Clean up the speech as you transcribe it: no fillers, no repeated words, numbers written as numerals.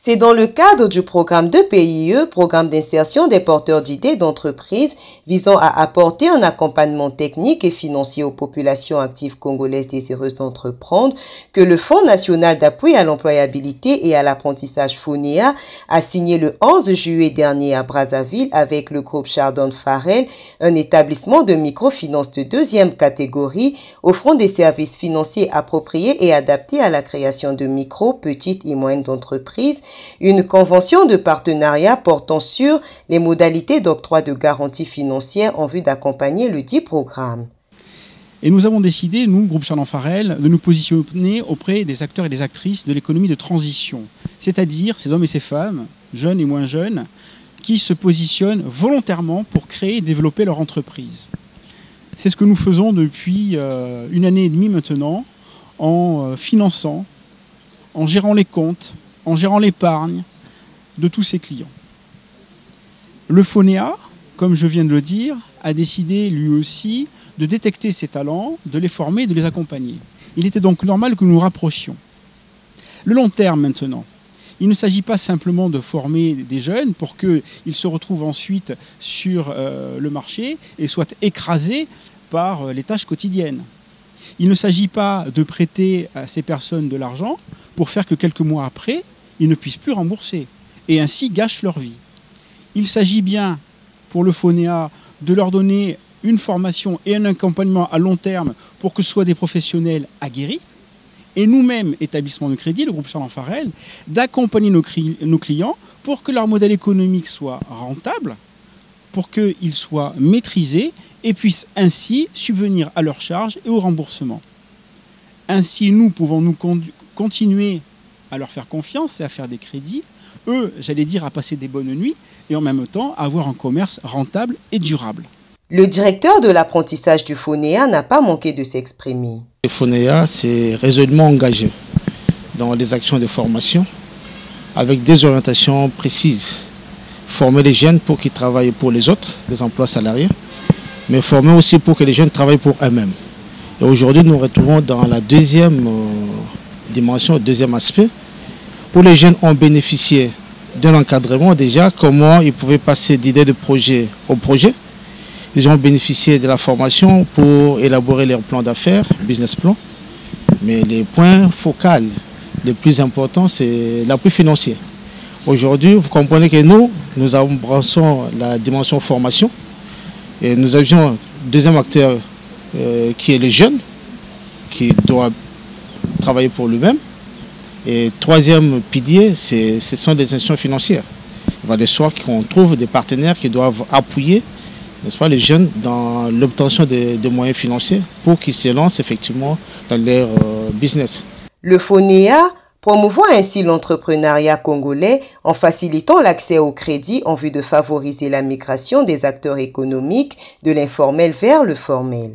C'est dans le cadre du programme de PIE, programme d'insertion des porteurs d'idées d'entreprise, visant à apporter un accompagnement technique et financier aux populations actives congolaises désireuses d'entreprendre, que le Fonds national d'appui à l'employabilité et à l'apprentissage FONEA a signé le 11 juillet dernier à Brazzaville avec le groupe Chardon Farrell, un établissement de microfinance de deuxième catégorie, offrant des services financiers appropriés et adaptés à la création de micro, petites et moyennes entreprises. Une convention de partenariat portant sur les modalités d'octroi de garanties financières en vue d'accompagner le dit programme. Et nous avons décidé, nous, groupe Chardon Farrell, de nous positionner auprès des acteurs et des actrices de l'économie de transition, c'est-à-dire ces hommes et ces femmes, jeunes et moins jeunes, qui se positionnent volontairement pour créer et développer leur entreprise. C'est ce que nous faisons depuis une année et demie maintenant, en finançant, en gérant les comptes, en gérant l'épargne de tous ses clients. Le FONEA, comme je viens de le dire, a décidé lui aussi de détecter ces talents, de les former, de les accompagner. Il était donc normal que nous nous rapprochions. Le long terme maintenant, il ne s'agit pas simplement de former des jeunes pour qu'ils se retrouvent ensuite sur le marché et soient écrasés par les tâches quotidiennes. Il ne s'agit pas de prêter à ces personnes de l'argent pour faire que quelques mois après, ils ne puissent plus rembourser et ainsi gâchent leur vie. Il s'agit bien pour le FONEA de leur donner une formation et un accompagnement à long terme pour que ce soient des professionnels aguerris. Et nous-mêmes, établissement de crédit, le groupe Chardon Farrell, d'accompagner nos clients pour que leur modèle économique soit rentable, pour qu'ils soient maîtrisés et puissent ainsi subvenir à leurs charges et au remboursement. Ainsi, nous pouvons continuer à leur faire confiance et à faire des crédits, eux, j'allais dire, à passer des bonnes nuits et en même temps à avoir un commerce rentable et durable. Le directeur de l'apprentissage du FONEA n'a pas manqué de s'exprimer. Le FONEA s'est résolument engagé dans les actions de formation avec des orientations précises. Former les jeunes pour qu'ils travaillent pour les autres, les emplois salariés, mais former aussi pour que les jeunes travaillent pour eux-mêmes. Et aujourd'hui, nous nous retrouvons dans la deuxième dimension, le deuxième aspect, où les jeunes ont bénéficié d'un encadrement déjà, comment ils pouvaient passer d'idées de projet au projet. Ils ont bénéficié de la formation pour élaborer leur plan d'affaires, business plan. Mais les points focaux les plus importants, c'est l'appui financier. Aujourd'hui, vous comprenez que nous embrassons la dimension formation. Et nous avions un deuxième acteur qui est les jeunes, qui doit travailler pour lui-même. Et troisième pilier, ce sont des institutions financières. Il va de soi qu'on trouve des partenaires qui doivent appuyer, n'est-ce pas, les jeunes dans l'obtention de moyens financiers pour qu'ils se lancent effectivement dans leur business. Le FONEA promouvoit ainsi l'entrepreneuriat congolais en facilitant l'accès au crédit en vue de favoriser la migration des acteurs économiques de l'informel vers le formel.